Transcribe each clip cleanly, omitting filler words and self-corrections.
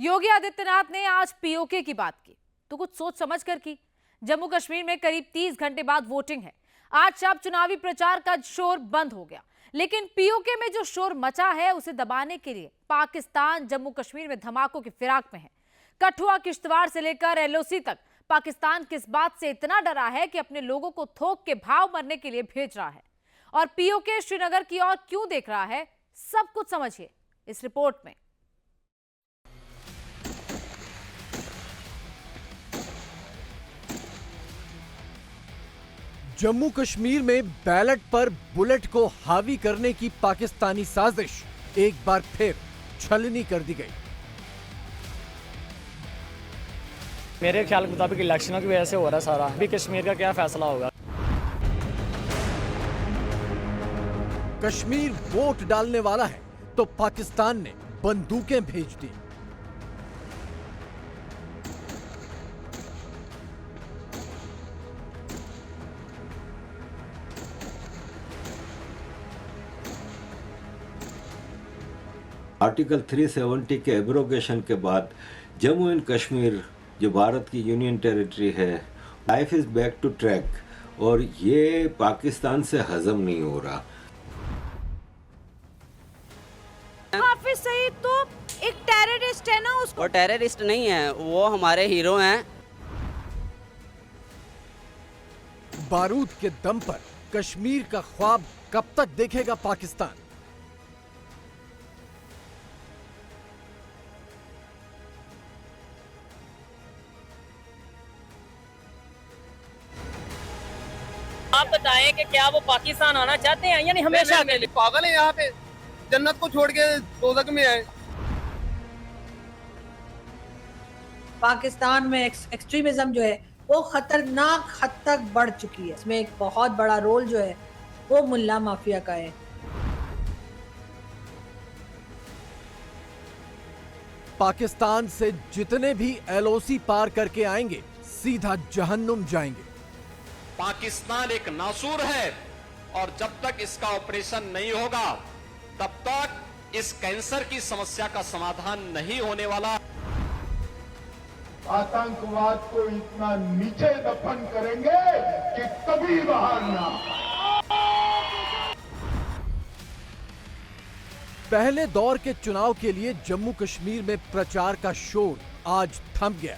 योगी आदित्यनाथ ने आज पीओके की बात की तो कुछ सोच समझ कर की। जम्मू कश्मीर में करीब 30 घंटे बाद वोटिंग है। आज शाम चुनावी प्रचार का शोर बंद हो गया, लेकिन पीओके में जो शोर मचा है उसे दबाने के लिए पाकिस्तान जम्मू कश्मीर में धमाकों की फिराक में है। कठुआ किश्तवाड़ से लेकर एलओसी तक पाकिस्तान किस बात से इतना डरा है कि अपने लोगों को थोक के भाव मरने के लिए भेज रहा है, और पीओके श्रीनगर की ओर क्यों देख रहा है, सब कुछ समझिए इस रिपोर्ट में। जम्मू कश्मीर में बैलेट पर बुलेट को हावी करने की पाकिस्तानी साजिश एक बार फिर छलनी कर दी गई। मेरे ख्याल के मुताबिक इलेक्शनों की वजह से हो रहा है सारा। अभी कश्मीर का क्या फैसला होगा। कश्मीर वोट डालने वाला है तो पाकिस्तान ने बंदूकें भेज दी। आर्टिकल 370 के एब्रोगेशन के बाद जम्मू एंड कश्मीर जो भारत की यूनियन टेरिटरी है, life is back to track, और ये पाकिस्तान से हजम नहीं हो रहा। हाफिज सईद तो एक टेररिस्ट है ना, उसको। वो टेररिस्ट नहीं है, वो हमारे हीरो हैं। बारूद के दम पर कश्मीर का ख्वाब कब तक देखेगा पाकिस्तान? आप बताएं कि क्या वो पाकिस्तान आना चाहते हैं या नहीं हमेशा के लिए? पागल है, यहाँ पे जन्नत को छोड़ के दोज़ख में आए। पाकिस्तान में एक्सट्रीमिज्म जो है वो खतरनाक हद तक बढ़ चुकी है। इसमें एक बहुत बड़ा रोल जो है वो मुल्ला माफिया का है। पाकिस्तान से जितने भी एलओसी पार करके आएंगे सीधा जहन्नुम जाएंगे। पाकिस्तान एक नासूर है और जब तक इसका ऑपरेशन नहीं होगा तब तक इस कैंसर की समस्या का समाधान नहीं होने वाला। आतंकवाद को इतना नीचे दफन करेंगे कि कभी बाहर ना। पहले दौर के चुनाव के लिए जम्मू कश्मीर में प्रचार का शोर आज थम गया।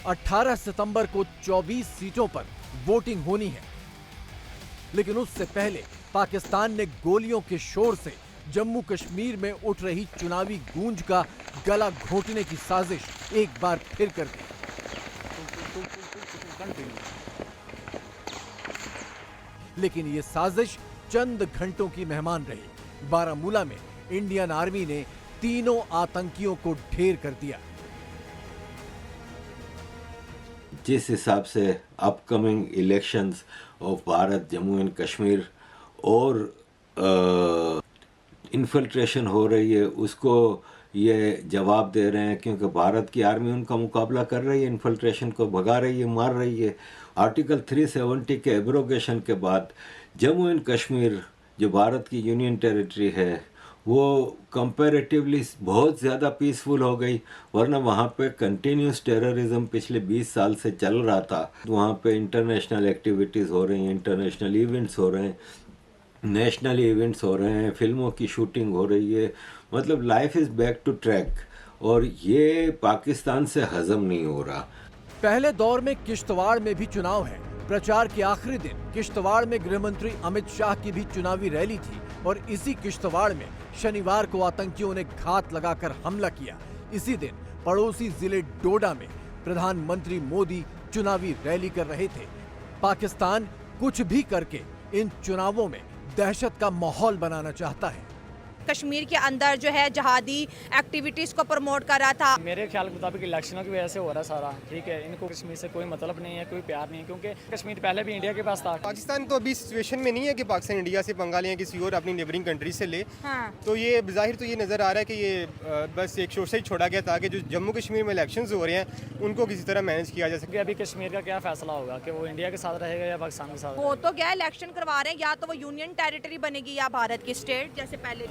18 सितंबर को 24 सीटों पर वोटिंग होनी है, लेकिन उससे पहले पाकिस्तान ने गोलियों के शोर से जम्मू कश्मीर में उठ रही चुनावी गूंज का गला घोंटने की साजिश एक बार फिर कर दी। लेकिन ये साजिश चंद घंटों की मेहमान रही। बारामूला में इंडियन आर्मी ने तीनों आतंकियों को ढेर कर दिया। जिस हिसाब से upcoming elections of Bharat Jammu and Kashmir और इन्फिल्ट्रेशन हो रही है, उसको ये जवाब दे रहे हैं, क्योंकि भारत की आर्मी उनका मुकाबला कर रही है, इन्फिल्ट्रेशन को भगा रही है, मार रही है। आर्टिकल 370 के एब्रोगेशन के बाद जम्मू एंड कश्मीर जो भारत की यूनियन टेरिटरी है वो कंपैरेटिवली बहुत ज़्यादा पीसफुल हो गई, वरना वहाँ पे कंटिन्यूस टेररिज्म पिछले 20 साल से चल रहा था। वहाँ पे इंटरनेशनल एक्टिविटीज़ हो रही हैं, इंटरनेशनल इवेंट्स हो रहे हैं, नेशनल इवेंट्स हो रहे हैं, फिल्मों की शूटिंग हो रही है, मतलब life is back to track, और ये पाकिस्तान से हजम नहीं हो रहा। पहले दौर में किश्तवाड़ में भी चुनाव है। प्रचार के आखिरी दिन किश्तवाड़ में गृहमंत्री अमित शाह की भी चुनावी रैली थी, और इसी किश्तवाड़ में शनिवार को आतंकियों ने घात लगाकर हमला किया। इसी दिन पड़ोसी जिले डोडा में प्रधानमंत्री मोदी चुनावी रैली कर रहे थे। पाकिस्तान कुछ भी करके इन चुनावों में दहशत का माहौल बनाना चाहता है। कश्मीर के अंदर जो है जहादी एक्टिविटीज को प्रमोट कर रहा था। मेरे ख्याल के मुताबिक इलेक्शनों की वजह से हो रहा है सारा। ठीक है, इनको कश्मीर से कोई मतलब नहीं है, कोई प्यार नहीं है, क्योंकि कश्मीर पहले भी इंडिया के पास था। पाकिस्तान तो अभी सिचुएशन में नहीं है कि पाकिस्तान इंडिया से पंगा ले, किसी और अपनी नेबरिंग कंट्री से ले। हाँ। तो ये बज़ाहिर तो ये नज़र आ रहा है कि ये बस एक शोर से ही छोड़ा गया ताकि जो जम्मू कश्मीर में इलेक्शंस हो रहे हैं उनको किसी तरह मैनेज किया जा सके। अभी कश्मीर का क्या फैसला होगा कि वो इंडिया के साथ रहेगा या पाकिस्तान के साथ? वो तो क्या इलेक्शन करवा रहे हैं, या तो वो यूनियन टेरिटरी बनेगी या भारत की स्टेट जैसे पहले।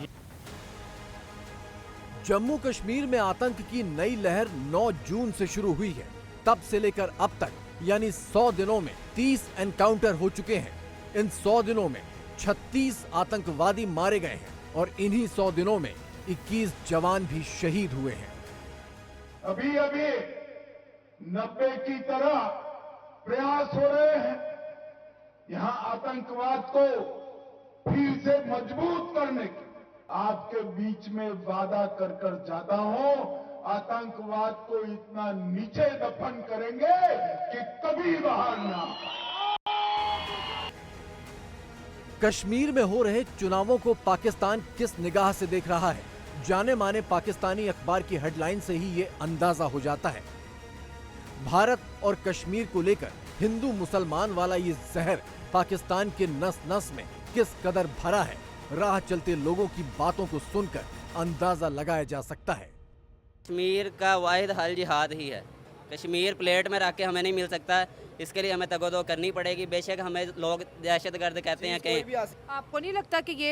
जम्मू कश्मीर में आतंक की नई लहर 9 जून से शुरू हुई है। तब से लेकर अब तक यानी 100 दिनों में 30 एनकाउंटर हो चुके हैं। इन 100 दिनों में 36 आतंकवादी मारे गए हैं और इन्हीं 100 दिनों में 21 जवान भी शहीद हुए हैं। अभी अभी 90 की तरह प्रयास हो रहे हैं यहां आतंकवाद को फिर से मजबूत करने के। आपके बीच में वादा कर कर जाता हूं, आतंकवाद को इतना नीचे दफन करेंगे कि कभी बाहर ना। कश्मीर में हो रहे चुनावों को पाकिस्तान किस निगाह से देख रहा है, जाने माने पाकिस्तानी अखबार की हेडलाइन से ही ये अंदाजा हो जाता है। भारत और कश्मीर को लेकर हिंदू मुसलमान वाला ये जहर पाकिस्तान के नस नस में किस कदर भरा है, राह चलते लोगों की बातों को सुनकर अंदाजा लगाया जा सकता है। कश्मीर का वाहिद हल जिहाद ही है। कश्मीर प्लेट में रख के हमें नहीं मिल सकता है, इसके लिए हमें तगोदो करनी पड़ेगी। बेशक हमें लोग दहशतगर्द कहते हैं कि आपको नहीं लगता कि ये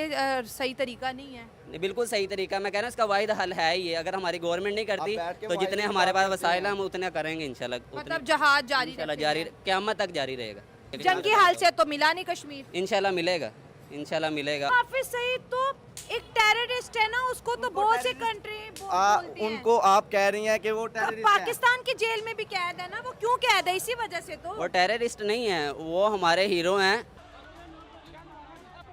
सही तरीका नहीं है? बिल्कुल सही तरीका, मैं कह रहा हूं इसका वाहिद हल है ही। अगर हमारी गवर्नमेंट नहीं करती तो जितने हमारे पास वसाइल हैं हम उतने करेंगे इंशाल्लाह। मतलब जहाज जारी जारी क़यामत तक जारी रहेगा। जंग की हाल से तो मिला नहीं कश्मीर, इंशाल्लाह मिलेगा, इंशाल्लाह मिलेगा। हाफिज सईद तो एक टेररिस्ट है ना, उसको तो बहुत से कंट्री बोलती हैं। उनको आप कह रही हैं कि वो टेररिस्ट है। पाकिस्तान की जेल में भी कैद है ना, वो क्यों कैद है? इसी वजह से तो। वो टेररिस्ट नहीं है, वो हमारे हीरो हैं।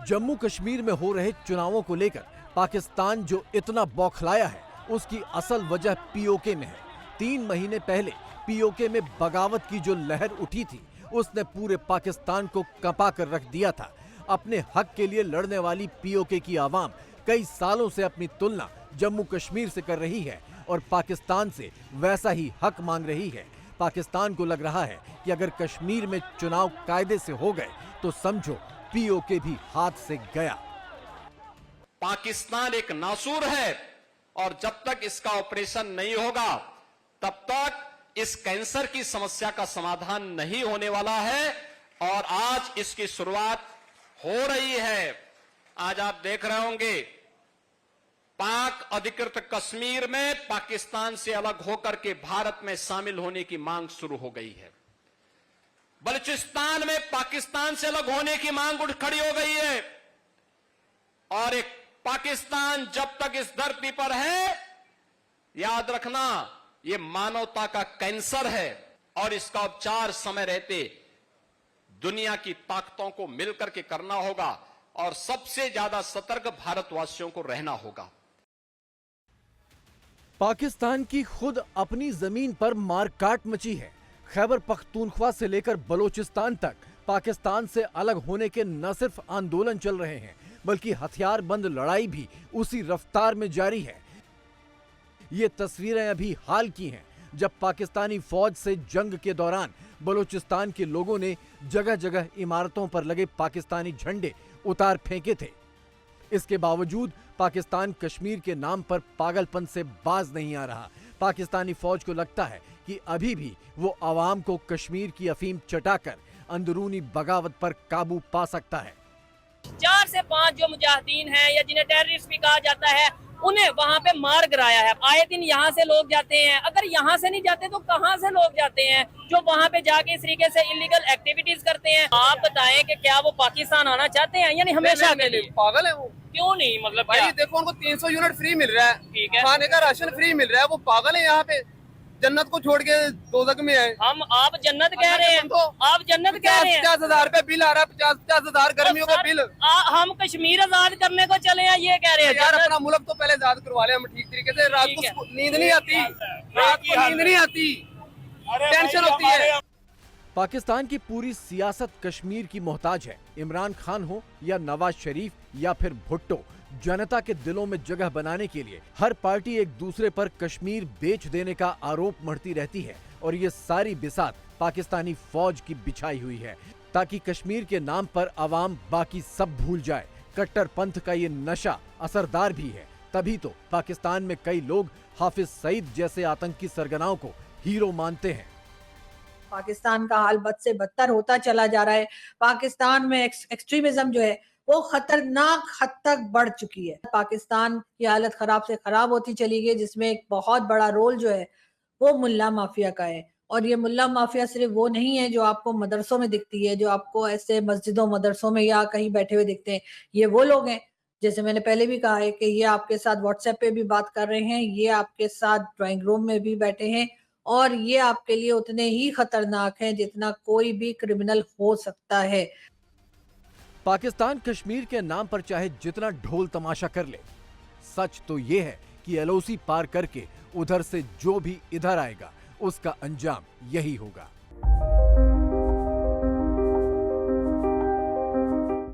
जम्मू कश्मीर में हो रहे चुनावों को लेकर पाकिस्तान जो इतना बौखलाया है, उसकी असल वजह पीओके में है। 3 महीने पहले पीओके में बगावत की जो लहर उठी थी, उसने पूरे पाकिस्तान को कंपा कर रख दिया था। अपने हक के लिए लड़ने वाली पीओके की आवाम कई सालों से अपनी तुलना जम्मू कश्मीर से कर रही है और पाकिस्तान से वैसा ही हक मांग रही है। पाकिस्तान को लग रहा है कि अगर कश्मीर में चुनाव कायदे से हो गए तो समझो पीओके भी हाथ से गया। पाकिस्तान एक नासूर है और जब तक इसका ऑपरेशन नहीं होगा तब तक इस कैंसर की समस्या का समाधान नहीं होने वाला है। और आज इसकी शुरुआत हो रही है। आज आप देख रहे होंगे पाक अधिकृत कश्मीर में पाकिस्तान से अलग होकर के भारत में शामिल होने की मांग शुरू हो गई है। बलूचिस्तान में पाकिस्तान से अलग होने की मांग उठ खड़ी हो गई है। और एक पाकिस्तान जब तक इस धरती पर है, याद रखना ये मानवता का कैंसर है और इसका उपचार समय रहते दुनिया की ताकतों को मिलकर के करना होगा और सबसे ज्यादा सतर्क भारतवासियों को रहना होगा। पाकिस्तान की खुद अपनी जमीन पर मारकाट मची है। खैबर पख्तूनख्वा से लेकर बलोचिस्तान तक पाकिस्तान से अलग होने के न सिर्फ आंदोलन चल रहे हैं, बल्कि हथियारबंद लड़ाई भी उसी रफ्तार में जारी है। ये तस्वीरें अभी हाल की हैं, जब पाकिस्तानी फौज से जंग के दौरान बलूचिस्तान के लोगों ने जगह जगह इमारतों पर लगे पाकिस्तानी झंडे उतार फेंके थे। इसके बावजूद पाकिस्तान कश्मीर के नाम पर पागलपन से बाज नहीं आ रहा। पाकिस्तानी फौज को लगता है कि अभी भी वो आवाम को कश्मीर की अफीम चटाकर अंदरूनी बगावत पर काबू पा सकता है। 4 से 5 जो मुजाहिदीन हैं या जिन्हें टेररिस्ट भी कहा जाता है, उन्हें वहाँ पे मार गिराया है। आए दिन यहाँ से लोग जाते हैं, अगर यहाँ से नहीं जाते तो कहाँ से लोग जाते हैं जो वहाँ पे जाके इस तरीके से इलीगल एक्टिविटीज करते हैं। आप बताएं कि क्या वो पाकिस्तान आना चाहते हैं यानी हमेशा के लिए? पागल है वो। क्यों नहीं? मतलब भाई देखो उनको 300 यूनिट फ्री मिल रहा है, ठीक है, खाने का राशन फ्री मिल रहा है। वो पागल है, यहाँ पे जन्नत को छोड़ के दोजख में है। हम आप जन्नत कह रहे हैं, आप जन्नत कह रहे हैं। 50,000 रुपए बिल आ रहा है, 50,000 गर्मियों का बिल। हम कश्मीर आजाद करने को चले हैं ये कह रहे हैं? यार अपना मुल्क तो पहले आजाद करवा ले हम ठीक तरीके से। रात को नींद नहीं आती, रात को नींद नहीं आती, टेंशन होती है। पाकिस्तान की पूरी सियासत कश्मीर की मोहताज है। इमरान खान हो या नवाज शरीफ या फिर भुट्टो, जनता के दिलों में जगह बनाने के लिए हर पार्टी एक दूसरे पर कश्मीर बेच देने का आरोप मढ़ती रहती है और ये सारी बिसात पाकिस्तानी फौज की बिछाई हुई है ताकि कश्मीर के नाम पर आवाम बाकी सब भूल जाए। कट्टरपंथ का ये नशा असरदार भी है, तभी तो पाकिस्तान में कई लोग हाफिज सईद जैसे आतंकी सरगनाओं को हीरो मानते हैं। पाकिस्तान का हाल बद से बदतर होता चला जा रहा है। पाकिस्तान में एक्सट्रीमिज्म जो है वो खतरनाक हद तक बढ़ चुकी है। पाकिस्तान की हालत खराब से खराब होती चली गई, जिसमें एक बहुत बड़ा रोल जो है वो मुल्ला माफिया का है। और ये मुल्ला माफिया सिर्फ वो नहीं है जो आपको मदरसों में दिखती है, जो आपको ऐसे मस्जिदों मदरसों में या कहीं बैठे हुए दिखते हैं। ये वो लोग हैं, जैसे मैंने पहले भी कहा है कि ये आपके साथ व्हाट्सएप पे भी बात कर रहे हैं, ये आपके साथ ड्राइंग रूम में भी बैठे हैं, और ये आपके लिए उतने ही खतरनाक हैं जितना कोई भी क्रिमिनल हो सकता है। पाकिस्तान कश्मीर के नाम पर चाहे जितना ढोल तमाशा कर ले, सच तो ये है कि एलओसी पार करके उधर से जो भी इधर आएगा उसका अंजाम यही होगा।